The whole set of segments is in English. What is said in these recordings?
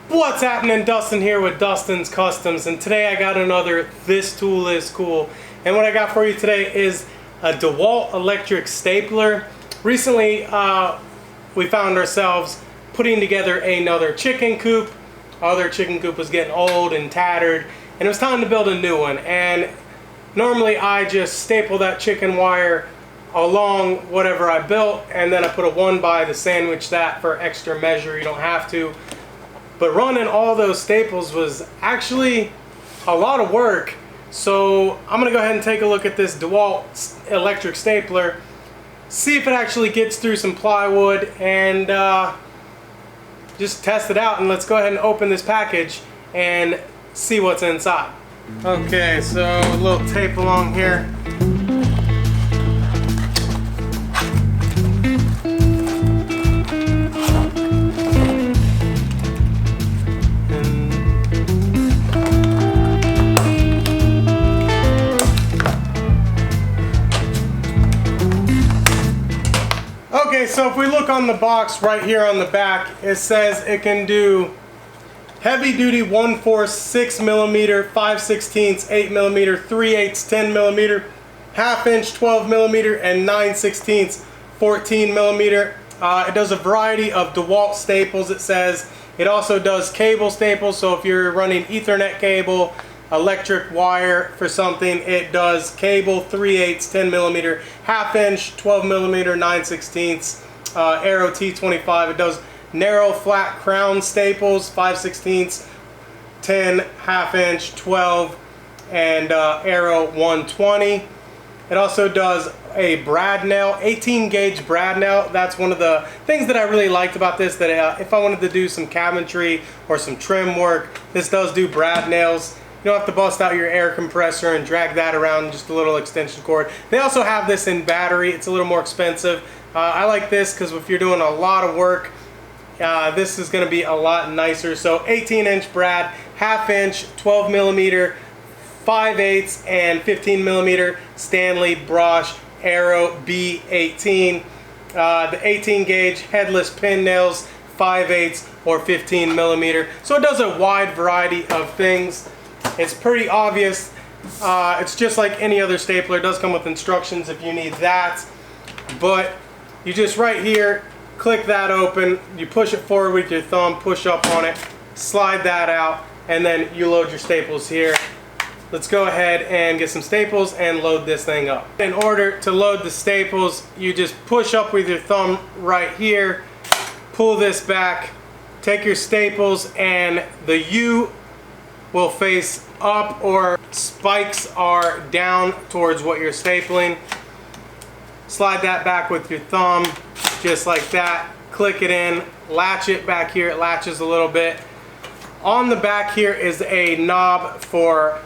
What's happening? Dustin here with Dustin's Customs, and today I got another This Tool Is Cool. And what I got for you today is a DeWALT electric stapler. Recently we found ourselves putting together another chicken coop. Our other chicken coop was getting old and tattered, and it was time to build a new one. And normally I just staple that chicken wire along whatever I built, and then I put a 1x to sandwich that for extra measure. You don't have to. But running all those staples was actually a lot of work. So I'm going to go ahead and take a look at this DeWALT electric stapler, see if it actually gets through some plywood, and just test it out. And let's go ahead and open this package and see what's inside. Okay, so a little tape along here. Okay, so if we look on the box right here on the back, it says it can do heavy duty 1/4 6mm, 5/16 8mm, 3/8 10mm, 1/2 inch 12mm, and 9/16 14mm. It does a variety of DeWALT staples. it says it also does cable staples, so if you're running Ethernet cable, electric wire for something, it does cable 3/8 10mm, 1/2 inch 12mm, 9/16 Arrow T25. It does narrow flat crown staples 5/16 10, 1/2 inch 12, and Arrow 120. It also does a brad nail, 18 gauge brad nail. That's one of the things that I really liked about this, that if I wanted to do some cabinetry or some trim work, this does do brad nails. You don't have to bust out your air compressor and drag that around, just a little extension cord. They also have this in battery. It's a little more expensive. I like this because if you're doing a lot of work, this is going to be a lot nicer. So 18 inch brad, 1/2 inch 12mm, 5/8 and 15mm Stanley Brush Arrow B18. The 18 gauge headless pin nails, 5/8 or 15mm. So it does a wide variety of things. It's pretty obvious. It's just like any other stapler. It does come with instructions if you need that. But you just right here, click that open, you push it forward with your thumb, push up on it, slide that out, and then you load your staples here. Let's go ahead and get some staples and load this thing up. In order to load the staples, you just push up with your thumb right here, pull this back, take your staples, and the U will face up, or spikes are down towards what you're stapling. Slide that back with your thumb, just like that. Click it in, latch it back here. It latches a little bit. On the back here is a knob for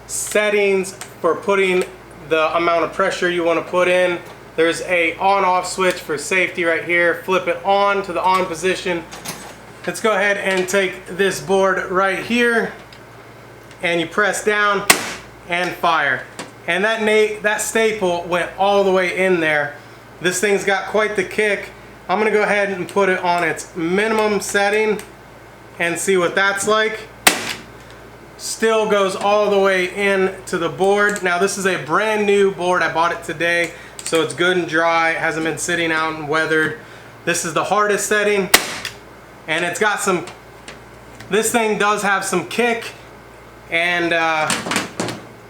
settings, for putting the amount of pressure you want to put in. There's a on-off switch for safety right here. Flip it on to the on position. Let's go ahead and take this board right here, and you press down and fire. And that staple went all the way in there. This thing's got quite the kick. I'm gonna go ahead and put it on its minimum setting and see what that's like. Still goes all the way into the board. Now this is a brand new board. I bought it today, so it's good and dry. It hasn't been sitting out and weathered. This is the hardest setting, and it's got some, this thing does have some kick, and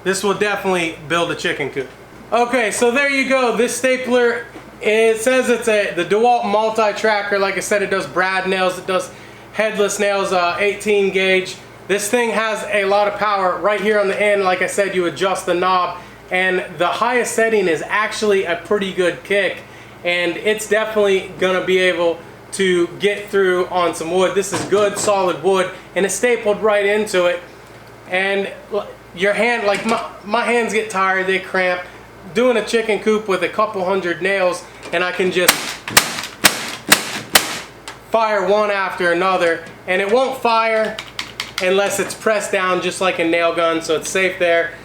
this will definitely build a chicken coop. Okay, so there you go. This stapler, it says it's the DeWALT Multi-Tacker. Like I said, it does brad nails, it does headless nails, 18 gauge. This thing has a lot of power right here on the end. Like I said, you adjust the knob, and the highest setting is actually a pretty good kick, and it's definitely gonna be able to get through on some wood. This is good solid wood, and it's stapled right into it. And your hand, like my hands get tired, they cramp. Doing a chicken coop with a couple hundred nails, and I can just fire one after another, and it won't fire unless it's pressed down just like a nail gun, so it's safe there.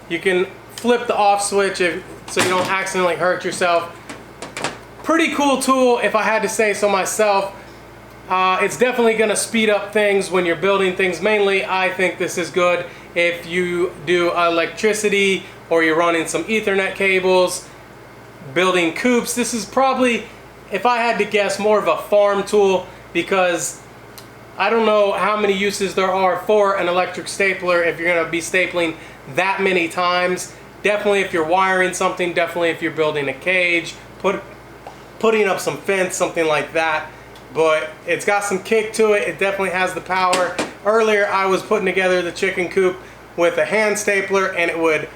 You can flip the off switch so you don't accidentally hurt yourself. Pretty cool tool if I had to say so myself. It's definitely going to speed up things when you're building things. Mainly, I think this is good if you do electricity or you're running some Ethernet cables, building coops. This is probably, if I had to guess, more of a farm tool, because I don't know how many uses there are for an electric stapler if you're going to be stapling that many times. Definitely if you're wiring something, definitely if you're building a cage, putting up some fence, something like that. But it's got some kick to it. It definitely has the power. Earlier I was putting together the chicken coop with a hand stapler, and it would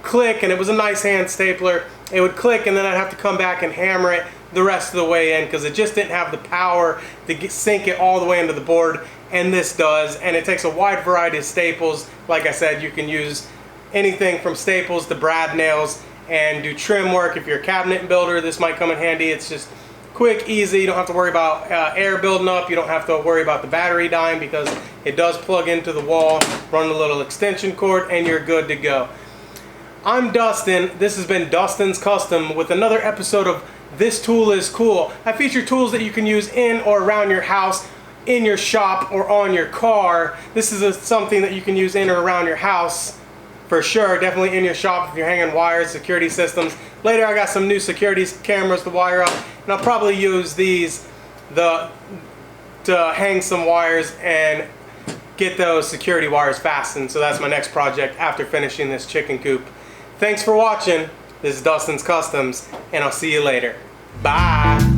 click, and it was a nice hand stapler. It would click, and then I'd have to come back and hammer it the rest of the way in because it just didn't have the power to sink it all the way into the board, and this does. And it takes a wide variety of staples. Like I said, you can use anything from staples to brad nails and do trim work. If you're a cabinet builder, this might come in handy. It's just quick, easy. You don't have to worry about air building up. You don't have to worry about the battery dying because it does plug into the wall, run a little extension cord, and you're good to go. I'm Dustin. This has been Dustin's Custom with another episode of This Tool is Cool. I feature tools that you can use in or around your house, in your shop, or on your car. This is something that you can use in or around your house for sure. Definitely in your shop if you're hanging wires, security systems. Later I got some new security cameras to wire up, and I'll probably use these to hang some wires and get those security wires fastened. So that's my next project after finishing this chicken coop. Thanks for watching. This is Dustin's Customs, and I'll see you later. Bye.